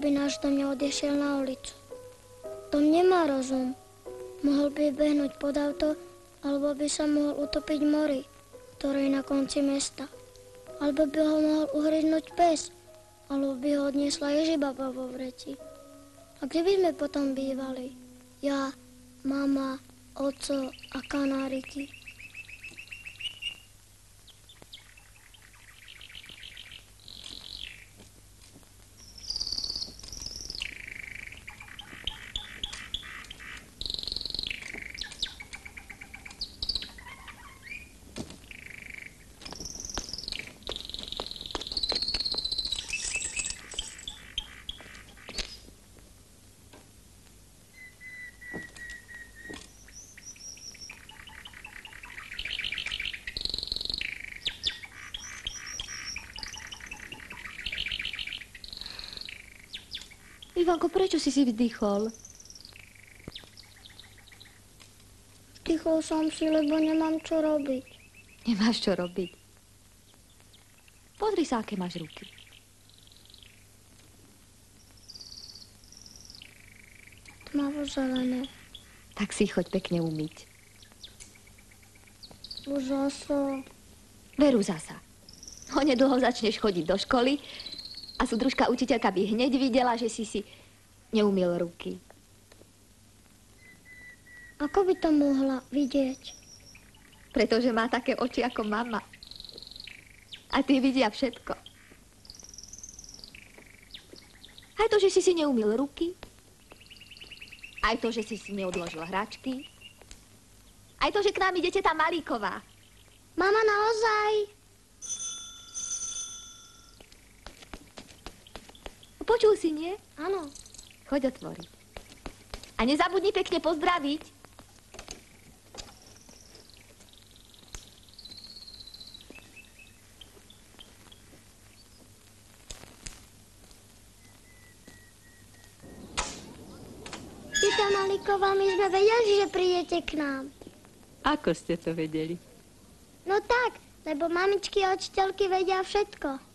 by náš dom neodišiel na ulicu. Dom nemá rozum. Mohol by behnúť pod auto, alebo by sa mohol utopiť v mori, ktoré je na konci mesta. Alebo by ho mohol uhryznúť pes, alebo by ho odniesla Ježibaba vo vreci. A kde by sme potom bývali? Ja, mama, oco a kanáriky. Ivanko, prečo si vydýchol? Vdýchol som si, lebo nemám čo robiť. Nemáš čo robiť. Pozri sa, aké máš ruky. Tmavo-zelené. Tak si ich choď pekne umyť. Už zasa. Veru zasa. Onedlho začneš chodiť do školy a súdružka učiteľka by hneď videla, že si neumyl ruky. Ako by to mohla vidieť? Pretože má také oči ako mama. A tie vidia všetko. Aj to, že si neumyl ruky. Aj to, že si neodložil hračky. Aj to, že k nám ide teta Malíková. Mama, naozaj? Počul si, nie? Áno. Choď otvoriť. A nezabudni pekne pozdraviť. Teta Malíková, my sme vedeli, že prídete k nám. Ako ste to vedeli? No tak, lebo mamičky a učiteľky vedia všetko.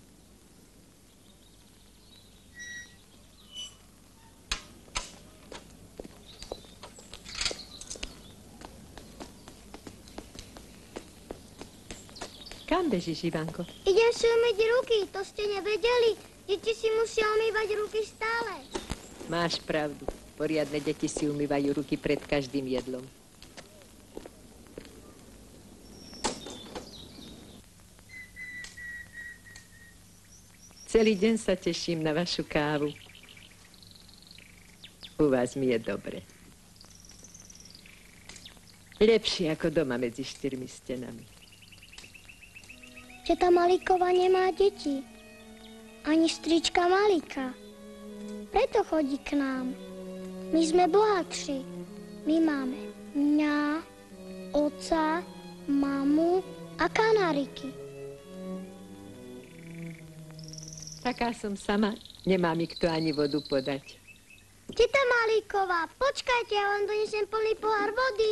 Kam bežíš, Ivanko? Idem si umyť ruky, to ste nevedeli. Deti si musia umývať ruky stále. Máš pravdu. Poriadne deti si umývajú ruky pred každým jedlom. Celý deň sa teším na vašu kávu. U vás mi je dobre. Lepšie ako doma medzi štyrmi stenami. Teta Malíková nemá deti. Ani strička Malíka. Preto chodí k nám. My sme bohatší. My máme mňa, otca, mamu a kanáriky. Taká som sama. Nemá mi kto ani vodu podať. Teta Malíková, počkajte, ja vám donesem plný pohár vody.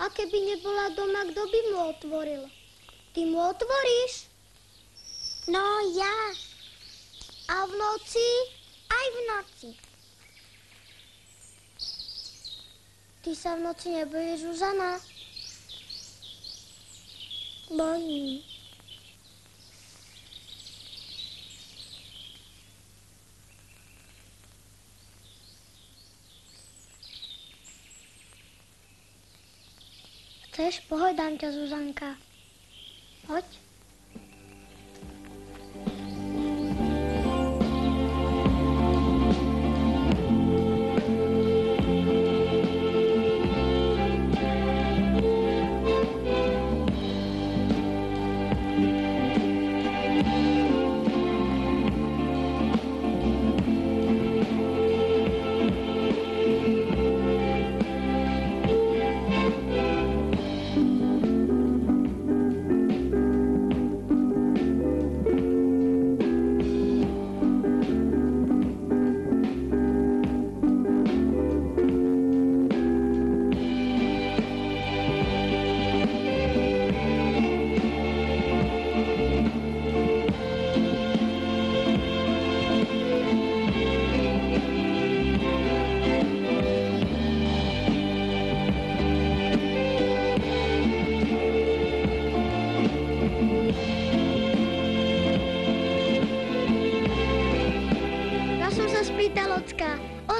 A keby nebola doma, kto by mu otvoril? Ty mu otvoríš? No ja. A v noci? Aj v noci. Ty sa v noci nebojíš, Zuzana? Bojím. Chceš? Pohľadám ťa, Zuzanka. Poď.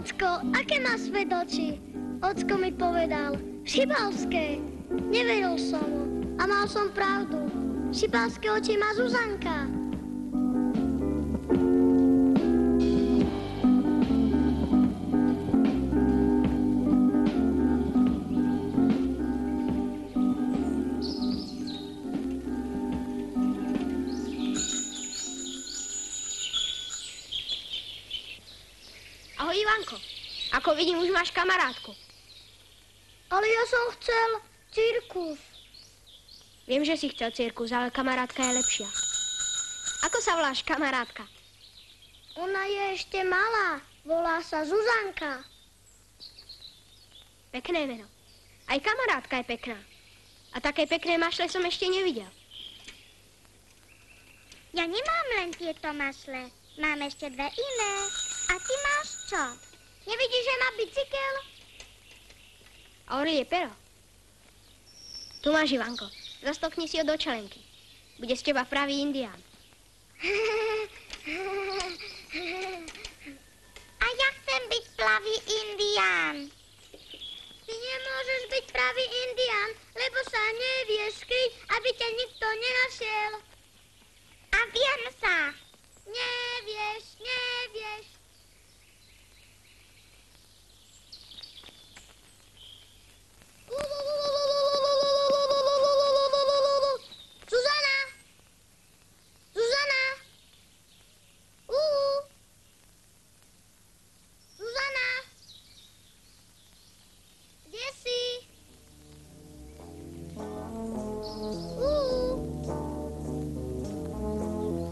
Ocko, aké má svet oči? Ocko mi povedal, šibalské. Neveril som mu a mal som pravdu. Šibalské oči má Zuzanka. Ahoj, Ivanko. Ako vidím, už máš kamarátku. Ale ja som chcel cirkus. Viem, že si chcel cirkus, ale kamarátka je lepšia. Ako sa voláš, kamarátka? Ona je ešte malá. Volá sa Zuzanka. Pekné meno. Aj kamarátka je pekná. A také pekné mašle som ešte nevidel. Ja nemám len tieto mašle. Mám ešte dve iné. A ty máš čo? Nevidíš, že má bicykel? A on je pero. Tu máš, Ivanko. Zastokni si ho do čelenky. Bude z teba pravý indián. A ja chcem byť pravý indián. Ty nemôžeš byť pravý indián, lebo sa nevieš skryť, aby ťa nikto nenašiel. A viem sa. Nevieš. Zuzana! Zuzana! Zuzana! Kde si?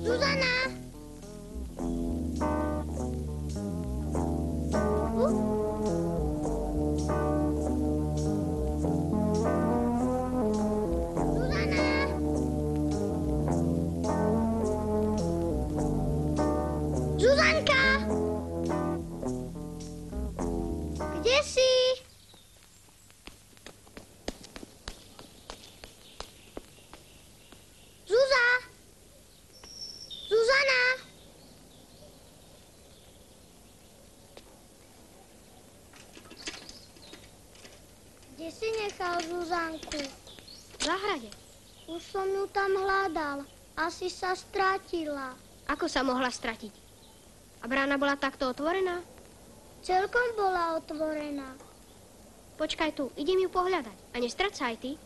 Zuzana! Zuzanka! Kde si? Zuza! Zuzana! Kde si nechal Zuzanku? V záhrade. Už som ju tam hľadal. Asi sa stratila. Ako sa mohla stratiť? A brána bola takto otvorená? Celkom bola otvorená. Počkaj tu, idem ju pohľadať. A nestrať sa aj ty.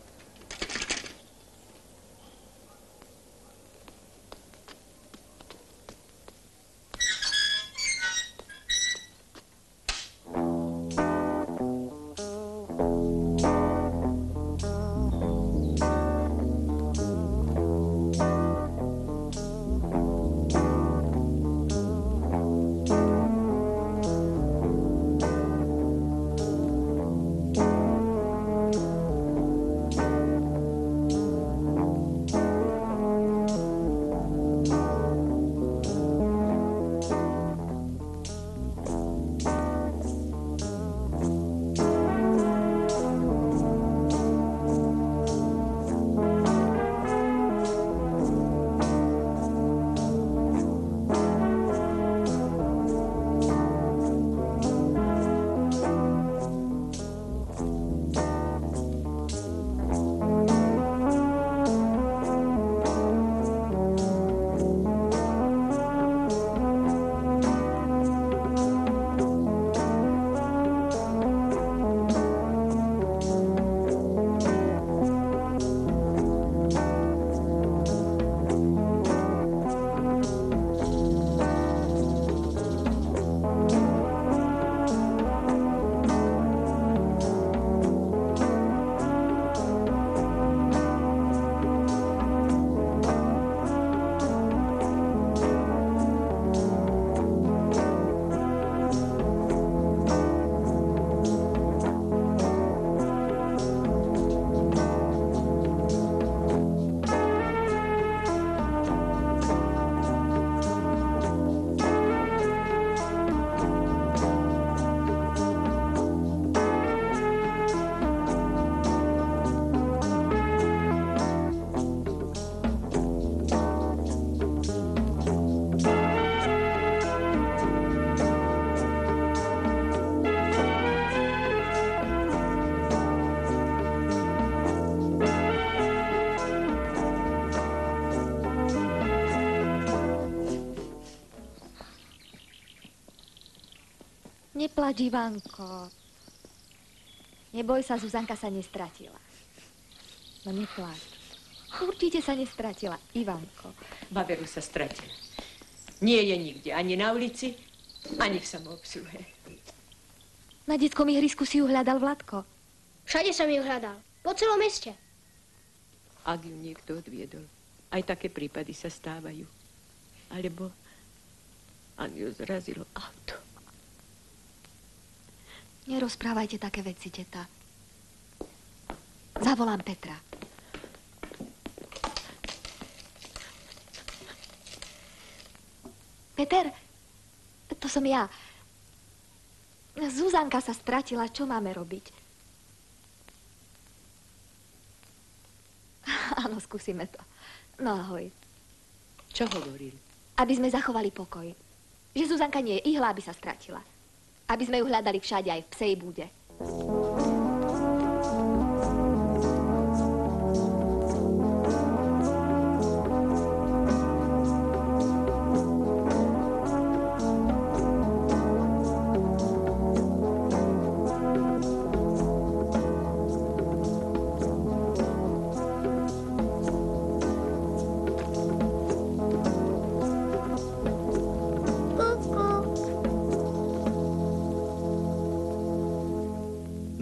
neplač, Ivanko. Neboj sa, Zuzanka sa nestratila. No neplač. Určite sa nestratila, Ivanko. Baberu sa stratila. Nie je nikde, ani na ulici, ani v samoobsluhe. Na detskom ihrisku si ju hľadal, Vladko. Všade som ju hľadal. Po celom meste. Ak ju niekto odviedol. Aj také prípady sa stávajú. Alebo ak ju zrazilo auto. Nerozprávajte také veci, teta. Zavolám Petra. Peter, to som ja. Zuzanka sa stratila, čo máme robiť? Áno, skúsime to. No ahoj. Čo hovoril? Aby sme zachovali pokoj. Že Zuzanka nie je ihla, aby sa stratila. Aby sme ju hľadali všade, aj v psej bude.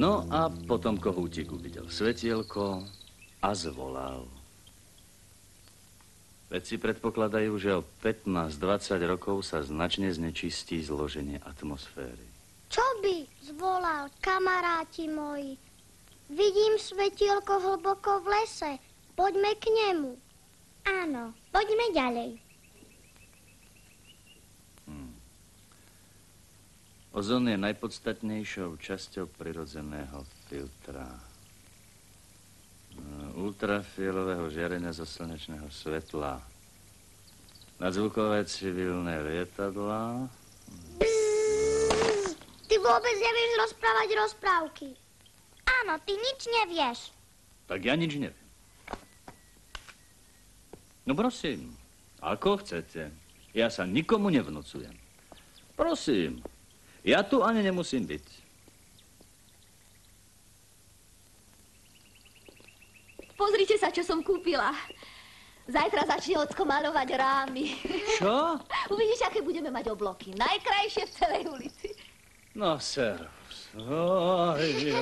No a potom kohútik uvidel svetielko a zvolal. Vedci predpokladajú, že o 15-20 rokov sa značne znečistí zloženie atmosféry. Čo by zvolal, kamaráti moji? Vidím svetielko hlboko v lese. Poďme k nemu. Áno, poďme ďalej. Ozón je najpodstatnejšou časťou prirodzeného filtra. Ultrafielového žiarenia zo slnečného svetla. Nadzvukové civilné lietadlá. Ty vôbec nevieš rozprávať rozprávky. Áno, ty nič nevieš. Tak ja nič neviem. No prosím, ako chcete. Ja sa nikomu nevnúcujem. Prosím. Ja tu ani nemusím byť. Pozrite sa, čo som kúpila. Zajtra začne ocko maľovať rámy. Čo? Uvidíš, aké budeme mať obloky. Najkrajšie v celej ulici. No, servus. Oj.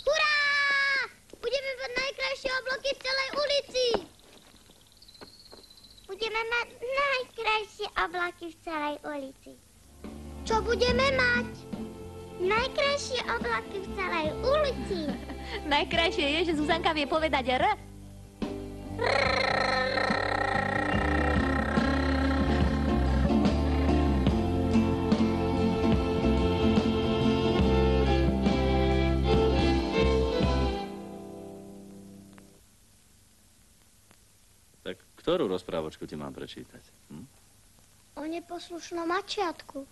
Hurá! Budeme mať najkrajšie obloky v celej ulici. Budeme mať najkrajšie oblaky v celej ulici. Čo budeme mať? Najkrajšie oblaky v celej ulici. Najkrajšie je, že Zuzanka vie povedať R. Tak ktorú rozprávočku ti mám prečítať? O neposlušnom mačiatku.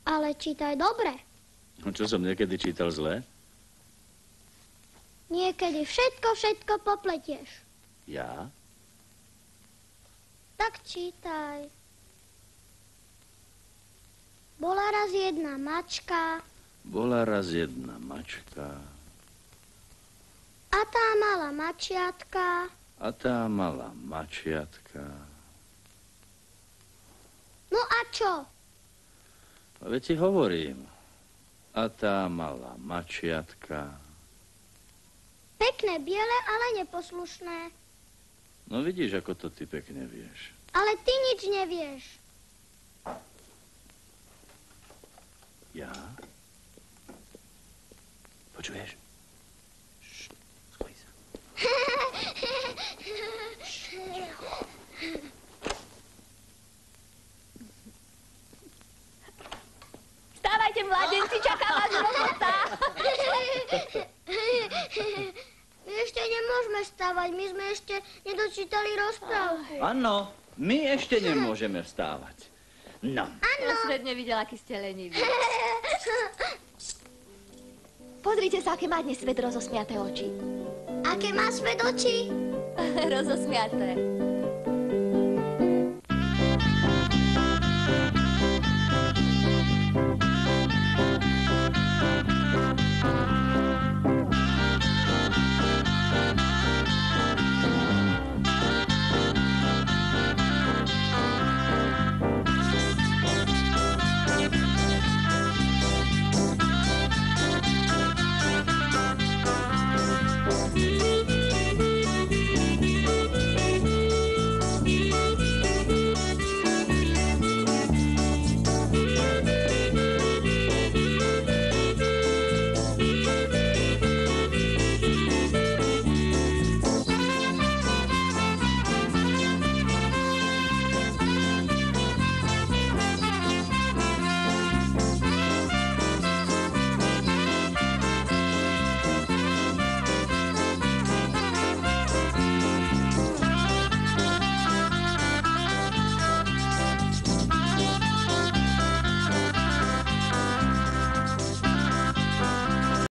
Ale čítaj dobre. No, čo som niekedy čítal zle? Niekedy všetko popletieš. Ja? Tak čítaj. Bola raz jedna mačka. Bola raz jedna mačka. A tá mala mačiatka. A tá mala mačiatka. No a čo? Veď ti hovorím. A tá mala mačiatka. Pekné, biele, ale neposlušné. No vidíš, ako to ty pekne vieš. Ale ty nič nevieš. Ja? Počuješ? Št, schoj sa. Vstávajte, mladenci, čaká vás robota. My ešte nemôžeme stávať, my sme ešte nedočítali rozprávku. Áno, my ešte nemôžeme vstávať. No. Ja svet nevidel, aký ste leniví. Pozrite sa, aké má dnes svet rozosmiaté oči. Aké má svet oči? Rozosmiaté.